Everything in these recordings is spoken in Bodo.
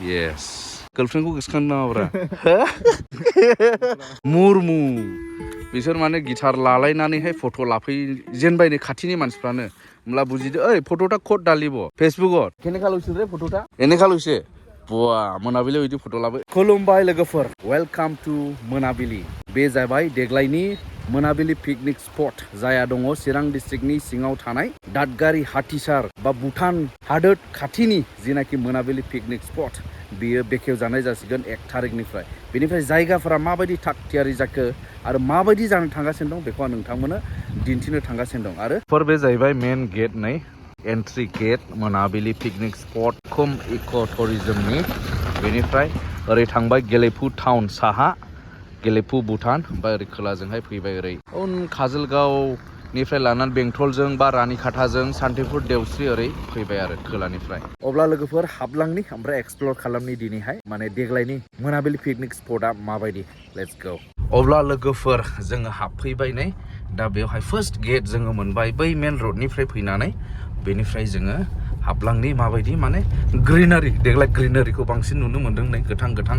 Yes. Girlfriend ko gosoखांनो नाङाब्रा मुरमु बिसोर माने गिटार लालायनानैहाय फट' लाफैजेनबाय खाथिनि मानसिफ्रानो होमब्ला बुजिदो ओइ फट'टा कट डालिब फेसबुकआव केने खालामसिन रे फट'टा एने खालामसे बुआ मोनाबिलि बिदि फट' लाबो खुलुमबाय लोगोफोर वेलकाम टु मोनाबिलि बे जाबाय देग्लायनि मोनाबिलि पिकनिक स्पट जाया दङ चिरां डिस्ट्रिक्टनि सिङाव थानाय दादगारि हाथिसार बा भुटान हादोर खाथिनि जिनाखि मोनाबिलि पिकनिक स्पट बियो बेखेव जानाय जासिगोन 1 तारिखनिफ्राय बेनिफ्राय जायगाफोरा माबायदि थाग थियारि जाखो आरो माबायदि जानो थांगासिनो दं बेखौ आं नोंथांमोननो दिन्थिनो थांगासिनो दं आरो बे जाहैबाय मेन गेट नै एन्ट्रि गेट मोनाबिलि पिकनिक स्पट खुम इक' टुरिजमनि बेनिफ्राय ओरै थांबाय गेलेफु टाउन साहा गेलेफु भुटान ओमफ्राय ओरै खोलाजोंहाय फैबाय ओरै उन काजलगावनिफ्राय लानानै बेंटलजों बा रानिखाथाजों सान्तिपुर देवस्रि ओरै फैबाय आरो खोलानिफ्राय अब्ला लोगोफोर हाबलांनि ओमफ्राय एक्सप्लर खालामनि दिनैहाय माने देग्लायनि मोनाबिलि पिकनिक स्पटआ माबायदि लेट्स गो अब्ला लोगोफोर जोङो हाबफैबाय नै दा बेवहाय फार्स्ट गेट जोङो मोनबाय बै मेन रडनिफ्राय फैनानै बेनिफ्राय जोङो हाबलांनि माबायदि माने ग्रिनारि देग्लाय ग्रिनारिखौ बांसिन नुनो मोन्दों नै गोथां गोथां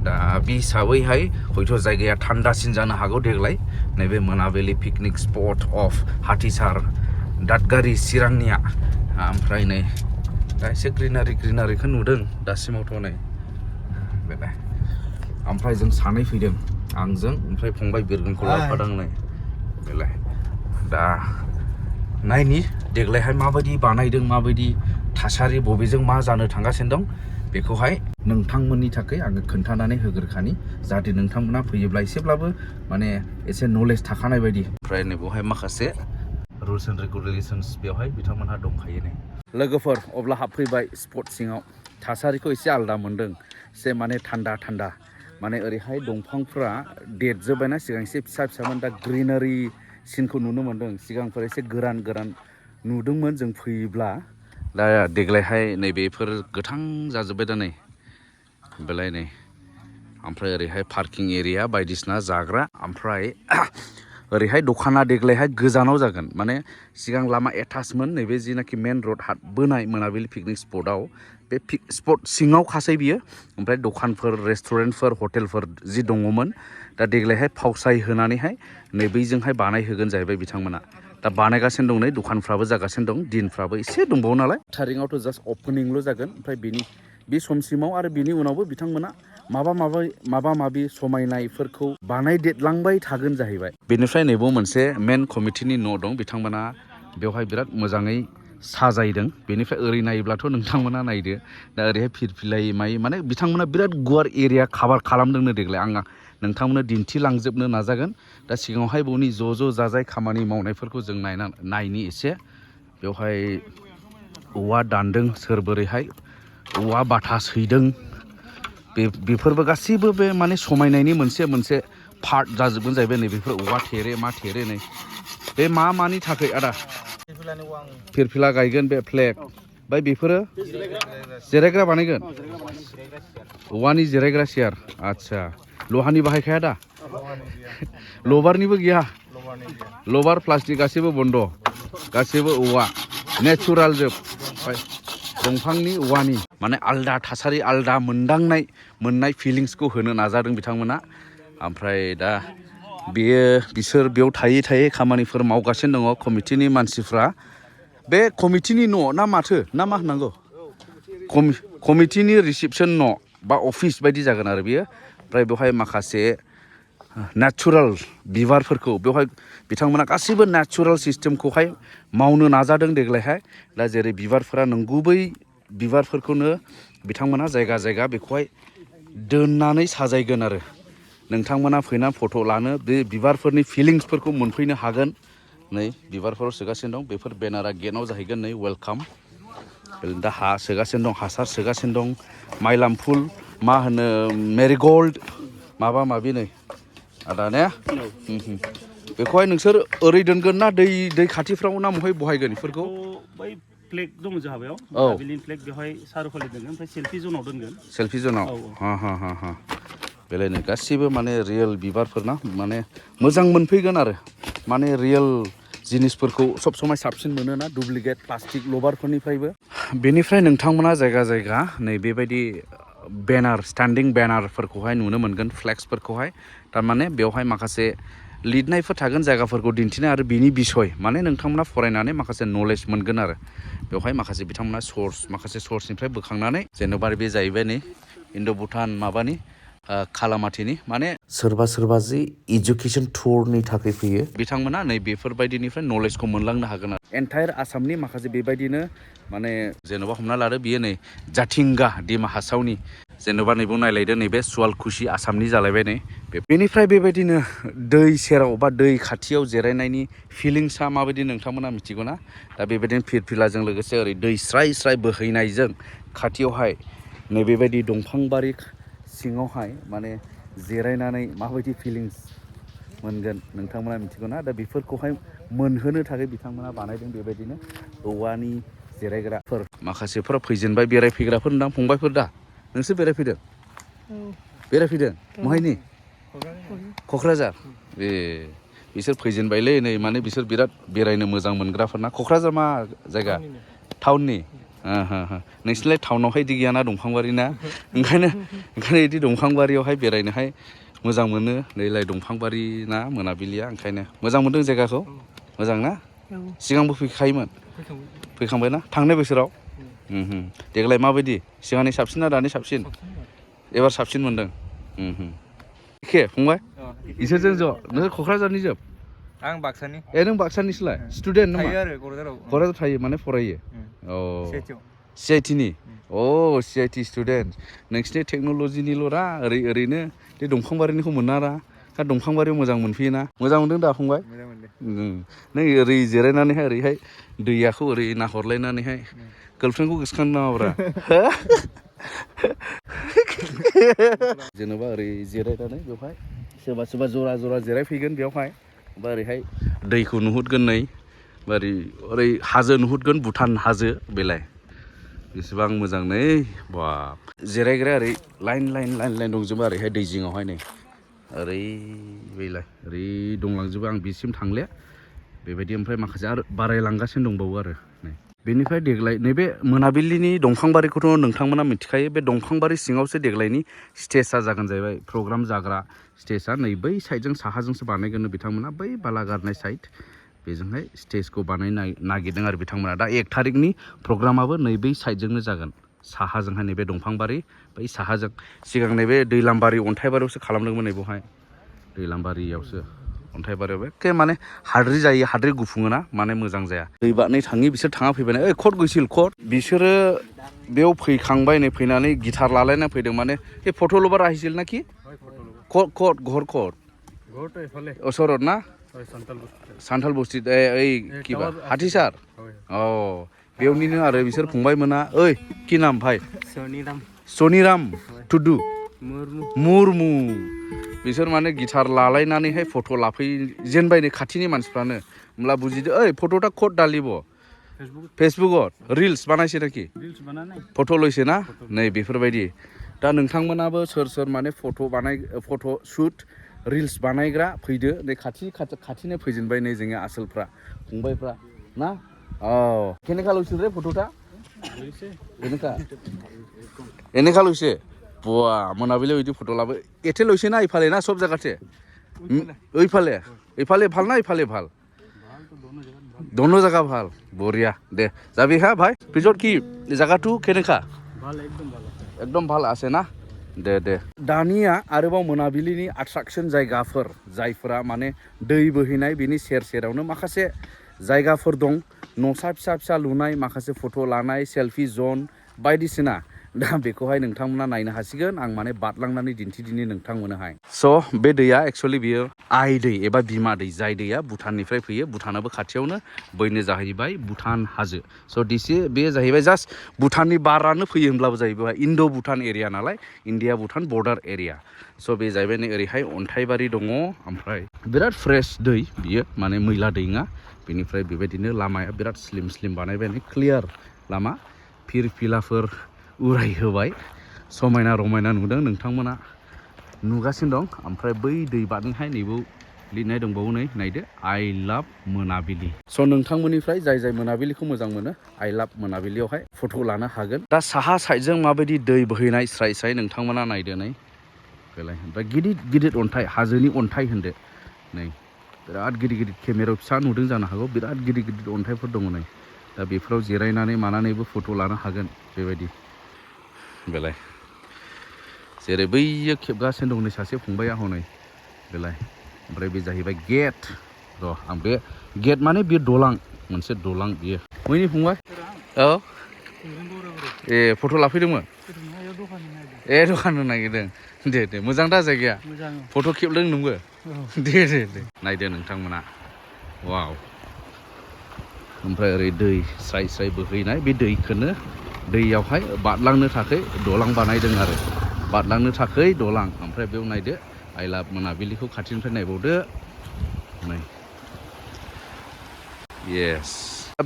दा बे हिसाबैहाय हयथ' जायगाया थान्दासिन जानो हागौ देग्लाय नैबे मोनाबिलि पिकनिक स्पट अफ हाथिसार दादगारि चिरांनिया ओमफ्राय नै दा एसे ग्रिनारिखौ नुदों दासिमावथ' नै बेलाय ओमफ्राय जों सानै फैदों आंजों ओमफ्राय फंबाय बिरगोनखौ लाफादों नै बेलाय दा नायनि देग्लायहाय माबायदि बानायदों माबायदि थासारि बबेजों मा जानो थांगासिनो दं बेखौहाय नोंथांमोननि थाखाय आङो खोन्थानानै होग्रोखानि जाहाथे नोंथांमोना फैयोब्ला एसेब्लाबो माने एसे नलेज थाखानाय बायदि ओमफ्राय नै बेवहाय माखासे रुल्स एन्ड रेगुलेशन्स बेवहाय बिथांमोनहा दंखायो नै लोगोफोर अब्ला हाबफैबाय स्पट सिङाव थासारिखौ एसे आलादा मोन्दों एसे माने थान्दा माने ओरैहाय दंफांफ्रा देरजोब्बायना सिगां एसे फिसा फिसामोन दा ग्रिनारि सिनखौ नुनो मोन्दों सिगांफोर एसे गोरान नुदोंमोन जों फैयोब्ला दा देग्लायहाय नैबेफोर गोथां जाजोब्बाय दा नै बेलाय नै ओमफ्राय ओरैहाय पार्किं एरिया बायदिसिना जाग्रा ओमफ्राय ओरैहाय दखाना देग्लायहाय गोजानाव जागोन माने सिगां लामा एटाचमोन नैबे जिनाखि मेन रड हाबबोनाय मोनाबिलि पिकनिक स्पटआव बे स्पट सिङाव खासै बियो ओमफ्राय दखानफोर रेस्टुरेन्टफोर हटेलफोर जि दङमोन दा देग्लायहाय फावसाय होनानैहाय नैबेजोंहाय बानायहोगोन जाहैबाय बिथांमोना दा बानायगासिनो दं नै दखानफ्राबो जागासिनो दं दिनफ्राबो एसे दंबावो नालाय थारिखआवथ' जास्ट अपेनिंल' जागोन ओमफ्राय बे समसिमाव आरो बिनि उनावबो बिथांमोना माबा माबि समायनायफोरखौ बानायदेरलांबाय थागोन जाहैबाय बेनिफ्राय नैबो मोनसे मेन कमिटिनि न' दं बिथांमोना बेवहाय बिराद मोजाङै साजायदों बेनिफ्राय ओरै नायोब्लाथ' नोंथांमोना नायदो दा ओरैहाय फिरफिलायै मायै माने बिथांमोना बिराद गुवार एरिया काभार खालामदोंनो देग्लाय आं नोंथांमोननो दिन्थिलांजोबनो नाजागोन दा सिगाङावहाय बनि ज' जाजाय खामानि मावनायफोरखौ जों नायनि एसे बेवहाय औवा दानदों सोर बोरैहाय औवा बाथा सैदों बेफोरबो गासैबो बे माने समायनायनि मोनसे पार्ट जाजोबगोन जाहैबाय नै बेफोर औवा थेरे मा थेरे नै बे मानि थाखाय आदा फिरफिला गायगोन बे फ्लेग ओमफ्राय बेफोरो जिरायग्रा बानायगोन औवानि जिरायग्रा सियार आदसा लहानि बाहायखाया दा लबारनिबो गैया लबार प्लास्टिक गासैबो बन्द गासैबो औवा नेचुराल जोब दंफांनि औवानि माने आलदा थासारि आलदा मोननाय फिलिंसखौ होनो नाजादों बिथांमोना ओमफ्राय दा बिसोर बेयाव थायै खामानिफोर मावगासिनो दङ कमिटिनि मानसिफ्रा बे कमिटिनि न' ना माथो ना मा होननांगौ कमिटिनि रिसेपसन न' बा अफिस बायदि जागोन आरो बियो ओमफ्राय बेवहाय माखासे नेचुराल बिबारफोरखौ बेवहाय बिथांमोना गासैबो नेचुराल सिस्टेमखौहाय मावनो नाजादों देग्लायहाय दा जेरै बिबारफोरा नंगुबै बिबारफोरखौनो बिथांमोना जायगा बेखौहाय दोननानै साजायगोन आरो नोंथांमोना फैनानै फट' लानो बे बिबारफोरनि फिलिंसफोरखौ मोनफैनो हागोन नै बिबारफोराव सोगासिनो दं बेफोर बेनारा गेटआव जाहैगोन नै वेलकाम दा सोगासिनो दं हासार सोगासिनो दं माइलाम फुल मा होनो मेरिगल्ड माबा माबि नै आदा ने बेखौहाय नोंसोर ओरै दोनगोन ना दै खाथिफ्राव ना महाय बहायगोन बेफोरखौ बै फ्लेग दङ जोंहा बेयाव मोनाबिलिनि फ्लेग बेवहाय सारुफालि दोनगोन ओमफ्राय सेल्फि जनाव दोनगोन सेल्फि जनाव हा बेलायनो गासिबो माने रियेल बिबारफोर ना माने मोजां मोनफैगोन आरो माने रियेल जिनिसफोरखौ सब समाय साबसिन मोनोना डुप्लिकेट प्लास्टिक लबारफोरनिफ्रायबो बेनिफ्राय नोंथांमोना जायगा नै बेबायदि बेनार स्टैंडिंग बेनारफोरखौहाय नुनो मोनगोन फ्लेक्सफोरखौहाय थारमाने बेवहाय माखासे लिरनायफोर थागोन जायगाफोरखौ दिन्थिनाय आरो बिनि बिसय माने नोंथांमोना फरायनानै माखासे नलेज मोनगोन आरो बेवहाय माखासे बिथांमोना माखासे सर्सनिफ्राय बोखांनानै जेनेबा बे जाहैबाय नै इन्ड' भुटान माबानि खालामाथिनि माने सोरबा जि इडुकेसन टुरनि थाखाय फैयो बिथांमोना नै बेफोरबायदिनिफ्राय नलेजखौ मोनलांनो हागोन आरो एन्टायार आसामनि माखासे बेबायदिनो माने जेन'बा हमना लादो बियो नै जाथिंगा डिमा हासावनि जेन'बा नैबो नायलायदो नैबे सुवालकुसि आसामनि जालायबाय नै बेनिफ्राय बेबायदिनो दै सेराव बा दै खाथियाव जिरायनायनि फिलिंसा माबायदि नोंथांमोना मिथिगौ ना दा बेबायदिनो फिरफिलाजों लोगोसे ओरै दै स्राय स्राय बोहैनायजों खाथियावहाय नैबेबायदि दंफांबारि सिङावहाय माने जिरायनानै माबायदि फिलिंस मोनगोन नोंथांमोना मिथिगौ ना दा बेफोरखौहाय मोनहोनो थाखाय बिथांमोना बानायदों बेबायदिनो औवानि जिरायग्राफोर माखासेफोरा फैजेनबाय बेरायफैग्राफोर होनदां फंबायफोर दा नोंसोर बेरायफैदों बेरायफैदों महायनि क'क्राझार ए बिसोर फैजेनबायलै नै माने बिसोर बिराद बेरायनो मोजां मोनग्राफोरना क'क्राझार मा जायगा टाउननि नोंसोरलाय टाउनावहाय इदि गैयाना दंफांबारि ना ओंखायनो इदि दंफांबारियावहाय बेरायनोहाय मोजां मोनो नैलाय दंफांबारि ना मोनाबिलिया ओंखायनो मोजां मोनदों जायगाखौ मोजां ना सिगांबो फैखायोमोन फैखांबाय ना थांनाय बोसोराव देग्लाय माबायदि सिगांनि साबसिन ना दानि साबसिन एबार साबसिन मोनदों एखे फंबाय इसोरजों ज' नोङो क'क्राझारनि जोब आं बाक्सानि नों बाक्सानिसोलाय स्टुडेन्ट नामा थायो आरो क'क्राझाराव थायो माने फरायो सि आइ टि नि सि आइ टि स्टुडेन्ट नोंसिनि टेक्न'लजिनिल'रा ओरैनो बे दंफांबारिनिखौ मोनारा दा दंफांबारियाव मोजां मोनफैयोना मोजां मोनदों दा फंबाय नों ओरै जिरायनानैहाय ओरैहाय दैयाखौ ओरै नाहरलायनानैहाय गार्लफ्रेन्डखौ गोसोखांदों नामाब्रा जेनेबा ओरै जिरायनानै बेवहाय सोरबा जरा जिरायफैगोन बेवहाय बा ओरैहाय दैखौ नुहुरगोन नै बा ओरै हाजो नुहुरगोन भुटान हाजो बेलाय बेसेबां मोजां नै बा जिरायग्राया ओरै लाइन दंजोबो ओरैहाय दै जिङावहाय नै ओरै बेलाय ओरै दंलांजोबो आं बिसिम थांले बेबायदि ओमफ्राय माखासे आरो बारायलांगासिनो दंबावो आरो नै बेनिफ्राय देग्लाय नैबे मोनाबिलिनि दंफांबारिखौथ' नोंथांमोना मिथिखायो बे दंफांबारि सिङावसो देग्लायनि स्टेजआ जागोन जाहैबाय प्रग्राम जाग्रा स्टेजआ नै बै साइडजों साहाजोंसो बानायगोन बिथांमोना बै बालागारनाय साइड बेजोंहाय स्टेजखौ बानायनो नागिरदों आरो बिथांमोना दा 1 थारिखनि प्रग्रामाबो नै बै साइडजोंनो जागोन साहाजोंहाय नैबे दंफांबारि बै साहाजों सिगां नैबे दैलामबारि अन्थाइबारियावसो खालामदोंमोन नै बेवहाय दैलामबारियावसो अन्थाइबारियाव एखे माने हाद्रि जायो हाद्रि गुफुङोना माने मोजां जाया दै बारनै थाङि बिसोर थाङा फैबाय ओइ कट गैसिल कट बिसोरो बेयाव फैखांबाय नै फैनानै गिटार लालायना फैदों माने बे फट'ल'बा राहिसिल नाखि कट घर कट सरत ना सान्थाल बस्ति ओइ किबा हाथिसार बेयावनिनो आरो बिसोर फंबाय मोना ओइ कि नाम भाई सनिराम टुडु मुरमु बिसोर माने गिटार लालायनानैहाय फट' लाफैजेनबाय नै खाथिनि मानसिफ्रानो होमब्ला बुजिदो ओइ फट'टा कट डालिब फेसबुकत रिल्स बानायसै नाखि फट' लैसै ना नै बेफोरबायदि दा नोंथांमोनाबो सोर माने फट' शुट रिल्स बानायग्रा फैदो नै खाथिनो फैजेनबाय नै जोंनि आसोलफ्रा फंबायफ्रा ना केनेका लैसै रे फट'टा এনেকা লৈছে বুয়া মোনাবিলে ওইটি ফটো লাভ এতে লৈছে না ইফালে না সব জায়গাতে এইফালে ভাল না ইফালে ভাল দোনো জায়গা ভাল বঢ়িয়া দে যাবি হা ভাই পিছত কি জায়গাটো কেনেকা একদম ভাল আছে না दे दानिया आरोबाव मोनाबिलिनि एट्राक्शन जायगाफोर जायफोरा माने दै बोहैनाय बिनि सेरावनो माखासे जायगाफोर दं न'सा फिसा लुनाय माखासे फट' लानाय सेल्फि जन बायदिसिना दा बेखौहाय नोंथांमोना नायनो हासिगोन आं माने बारलांनानै दिन्थिदिनि नोंथांमोननोहाय स' बे दैया एक्चुअलि बियो आइ दै एबा बिमा दै जाय दैया भुटाननिफ्राय फैयो भुटानाबो खाथियावनो बैनो जाहैबाय भुटान हाजो स' बे जाहैबाय जास्ट भुटाननि बारानो फैयो होनब्लाबो जायो बेवहाय इन्ड' भुटान एरिया नालाय इन्डिया भुटान बर्डार एरिया स' बे जाहैबाय नै ओरैहाय अन्थाइबारि दङ ओमफ्राय बिराद फ्रेश दै बियो माने मैला दै नङा बेनिफ्राय बेबायदिनो लामाया बिराद स्लिम बानायबाय नै क्लियार लामा फिरफिलाफोर उरायहोबाय समायना रमायना नुदों नोंथांमोना नुगासिनो दं ओमफ्राय बै दै बारनोहाय नैबो लिरनाय दंबावो नै नायदो आइ लाभ मोनाबिलि स' नोंथांमोननिफ्राय जाय मोनाबिलिखौ मोजां मोनो आइ लाभ मोनाबिलियावहाय फट' लानो हागोन दा साहा साइडजों माबायदि दै बोहैनाय स्राय स्राय नोंथांमोना नायदो नै बेलाय ओमफ्राय गिदिर गिदिर अन्थाइ हाजोनि अन्थाइ होनदो नै बिराद गिदिर गिदिर केमेरायाव फिसा नुदों जानो हागौ बिराद गिदिर गिदिर अन्थाइफोर दङ नै दा बेफोराव जिरायनानै मानानैबो फट' लानो हागोन बेबायदि बेलाय जेरै बैयो खेबगासिनो दं नै सासे फंबाया हनै बेलाय ओमफ्राय बे जाहैबाय गेट र' आं बे गेट माने बे दलां मोनसे दलां बियो मैनि फंबाय औ ए फट' लाफैदोंमोन ए दखान होनो नागिरदों दे मोजां दा जायगाया फट' खेबदों नोंबो दे नायदो नोंथांमोना वाव ओमफ्राय ओरै दै स्राय स्राय बोहैनाय बे दैखौनो दैयावहाय बारलांनो थाखाय दलां बानायदों आरो बारलांनो थाखाय दलां ओमफ्राय बेयाव नायदो आइ लाभ मोनाबिलिखौ खाथिनिफ्राय नायबावदो नै येस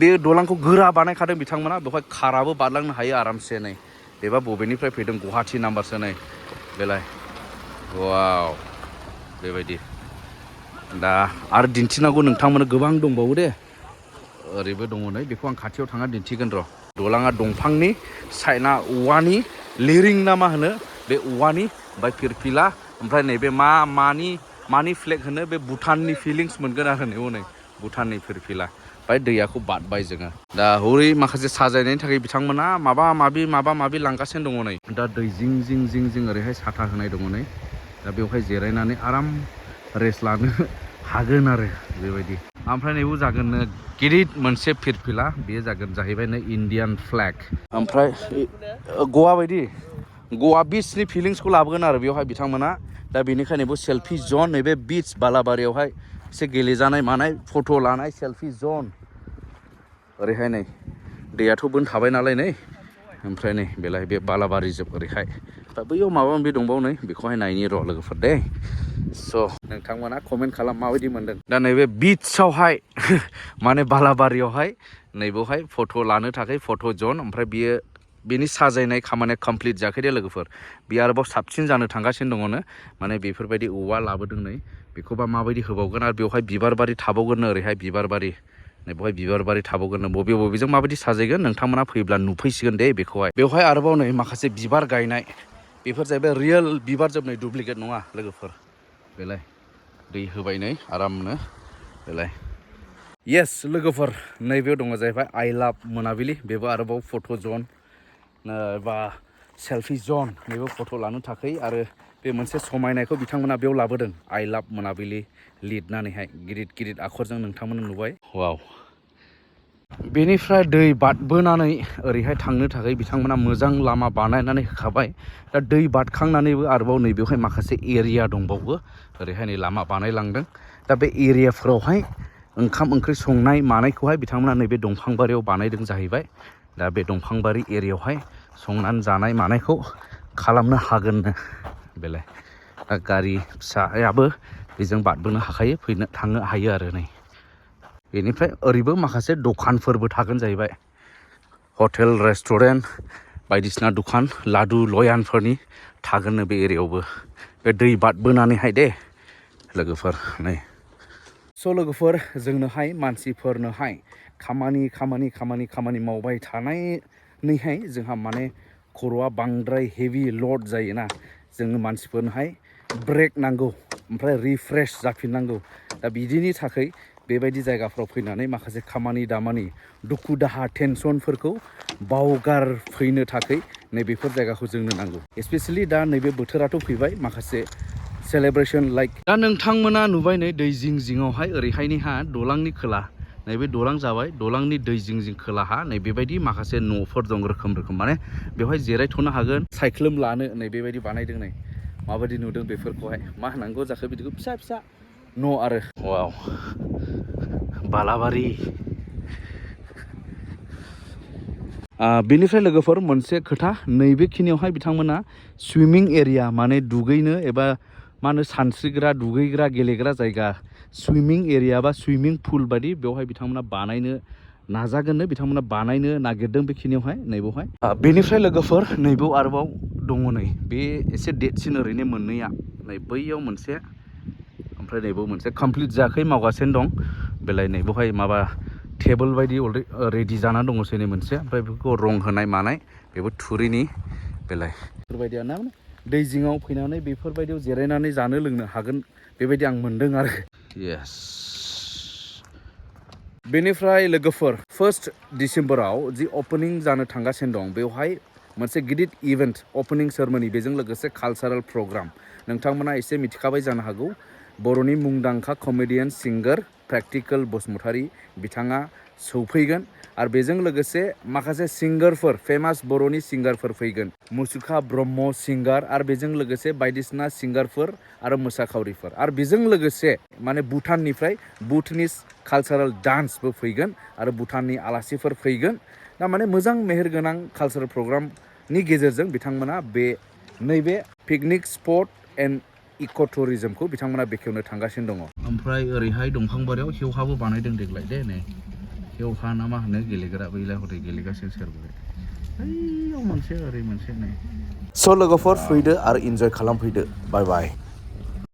बे दलांखौ गोरा बानायखादों बिथांमोना बेवहाय काराबो बारलांनो हायो आरामसे नै बेबा बबेनिफ्राय फैदों गुवाहाटि नाम्बारसो नै बेलाय वाव बेबायदि दा आरो दिन्थिनांगौ नोंथांमोननो गोबां दंबावो दे ओरैबो दङ नै बेखौ आं खाथियाव थांना दिन्थिगोन र' दलाङा दंफांनि साइना औवानि लिरिं ना मा होनो बे औवानि ओमफ्राय फिरफिला ओमफ्राय नैबे मानि फ्लेग होनो बे भुटाननि फिलिंस मोनगोन आरो नै हनै भुटाननि फिरफिला ओमफ्राय दैयाखौ बारबाय जोङो दा हरै माखासे साजायनायनि थाखाय बिथांमोना माबा माबि लांगासिनो दङ नै दा दै जिं जिं जिं जिं ओरैहाय साथा होनाय दङ नै दा बेवहाय जिरायनानै आराम रेस्ट लानो हागोन आरो बेबायदि ओमफ्राय नैबो जागोन गिदिर मोनसे फिरफिला बेयो जागोन जाहैबाय नै इण्डियान फ्लेग ओमफ्राय गवा बायदि गवा बिचनि फिलिंसखौ लाबोगोन आरो बेवहाय बिथांमोना दा बेनिखायनो सेल्फि जन नैबे बिच बालाबारियावहाय एसे गेलेजानाय मानाय फट' लानाय सेल्फि जन ओरैहाय नै दैयाथ' बोन थाबाय नालाय नै ओमफ्राय नै बेलाय बे बालाबारि जोब ओरैहाय दा बैयाव माबा माबि दंबावो नै बेखौहाय नायनि र' लोगोफोर दे स' नोंथांमोना कमेन्ट खालाम माबायदि मोनदों दा नैबे बिचआवहाय माने बालाबारियावहाय नैबेवहाय फट' लानो थाखाय फट' जन ओमफ्राय बियो बेनि साजायनाय खामानिया कमप्लिट जायाखै दे लोगोफोर बेयो आरोबाव साबसिन जानो थांगासिनो दङनो माने बेफोरबायदि औवा लाबोदों नै बेखौबा माबायदि होबावगोन आरो बेवहाय बिबार बारि थाबावगोननो ओरैहाय बिबार बारि नै बेवहाय बिबार बारि थाबावगोननो बबेजों माबायदि साजायगोन नोंथांमोना फैब्ला नुफैसिगोन दे बेवहाय आरोबाव नै माखासे बिबार गायनाय बेफोर जाहैबाय रियेल बिबार जोबनाय डुप्लिकेट नङा लोगोफोर बेलाय दै होबाय नै आरामनो बेलाय येस लोगोफोर नैबेयाव दङ जाहैबाय आइ लाभ मोनाबिलि बेबो आरोबाव फट' जन बा सेल्फि जन बेबो फट' लानो थाखाय आरो बे मोनसे समायनायखौ बिथांमोना बेयाव लाबोदों आइ लाभ मोनाबिलि लिरनानैहाय गिदिर आखरजों नोंथांमोना नुबाय वाव बेनिफ्राय दै बारबोनानै ओरैहाय थांनो थाखाय बिथांमोना मोजां लामा बानायनानै होखाबाय दा दै बारखांनानैबो आरोबाव नैबेवहाय माखासे एरिया दंबावो ओरैहाय नै लामा बानायलांदों दा बे एरियाफोरावहाय ओंखाम ओंख्रि संनाय मानायखौहाय बिथांमोना नैबे दंफांबारियाव बानायदों जाहैबाय दा बे दंफांबारि एरियायावहाय संनानै जानाय मानायखौ खालामनो हागोननो बेलाय दा गारि फिसायाबो बेजों बारबोनो हाखायो थांनो हायो आरो नै बेनिफ्राय ओरैबो माखासे दखानफोरबो थागोन जाहैबाय हटेल रेस्टुरेन्ट बायदिसिना दखान लादु लयानफोरनि थागोननो बे एरियायावबो बे दै बारबोनानैहाय दे लोगोफोर नै स' लोगोफोर जोंनोहाय मानसिफोरनोहाय खामानि मावबाय थानायनिहाय जोंहा माने खर'आ बांद्राय हेभि लड जायोना जोंनो मानसिफोरनोहाय ब्रेक नांगौ ओमफ्राय रिफ्रेश जाफिननांगौ दा बिदिनि थाखाय बेबायदि जायगाफ्राव फैनानै माखासे खामानि दामानि दुखु दाहा टेनसनफोरखौ बावगारफैनो थाखाय नैबेफोर जायगाखौ जोंनो नांगौ स्पेसियेलि दा नैबे बोथोराथ' फैबाय माखासे सेलेब्रेसन लाइक दा नोंथांमोना नुबाय नै दै जिं जिङावहाय ओरैहायनिहा दलांनि खोला नैबे दलां जाबाय दलांनि दै जिं जिं खोलाहा नै बेबायदि माखासे न'फोर दं रोखोम माने बेवहाय जिरायथ'नो हागोन सायख्लुम लानो नै बेबायदि बानायदों नै माबायदि नुदों बेफोरखौहाय मा होनांगौ जाखो बिदिखौ फिसा न' आरो वाव बालाबारि बेनिफ्राय लोगोफोर मोनसे खोथा नैबेखिनियावहाय बिथांमोना सुइमिं एरिया माने दुगैनो एबा मा होनो सानस्रिग्रा दुगैग्रा गेलेग्रा जायगा सुइमिं एरिया बा सुइमिं पुल बायदि बेवहाय बिथांमोना बानायनो नाजागोननो बिथांमोना बानायनो नागिरदों बेखिनियावहाय नैबेवहाय बेनिफ्राय लोगोफोर नैबेयाव आरोबाव दङ नै बे एसे देरसिन ओरैनो मोननैया नै बैयाव मोनसे ओमफ्राय नैबो मोनसे कमप्लिट जायाखै मावगासिनो दं बेलाय नैबेवहाय माबा टेबोल बायदि रेडि जानानै दङसै नै मोनसे ओमफ्राय बेखौ रं होनाय मानाय बेबो थुरिनि बेलाय बेफोरबायदियानो दै जिङाव फैनानै बेफोरबायदियाव जिरायनानै जानो लोंनो हागोन बेबायदि आं मोनदों आरो येस बेनिफ्राय लोगोफोर 1 डिसेम्बराव जि अपेनिं जानो थांगासिनो दं बेवहाय मोनसे गिदिर इभेन्ट अपेनिं सेरेमनि बेजों लोगोसे कालचारेल प्रग्राम नोंथांमोना एसे मिथिखाबाय जानो हागौ बर'नि मुंदांखा कमेडियान सिंगार प्रेक्टिकल बसुमतारी बिथाङा सौफैगोन आरो बेजों लोगोसे माखासे सिंगारफोर फेमास बर'नि सिंगारफोर फैगोन मुसुखा ब्रह्म सिंगार आरो बेजों लोगोसे बायदिसिना सिंगारफोर आरो मोसाखावरिफोर आरो बेजों लोगोसे माने भुटाननिफ्राय भुटनिस कालचारेल डान्सबो फैगोन आरो भुटाननि आलासिफोर फैगोन दा माने मोजां मेहेरगोनां कालचारेल प्रग्रामनि गेजेरजों बिथांमोना बे नैबे पिकनिक स्पट एन्ड इक' टुरिजमखौ बिथांमोना बेखेवनो थांगासिनो दङ ओमफ्राय ओरैहाय दंफांबारियाव हेवहाबो बानायदों देग्लाय दे नै हेवहा ना मा होनो गेलेग्रा बैलाय हरै गेलेगासिनो सोरबा बैयाव मोनसे ओरै मोनसे नै स' लोगोफोर फैदो आरो इन्जय खालामफैदो बाय बाय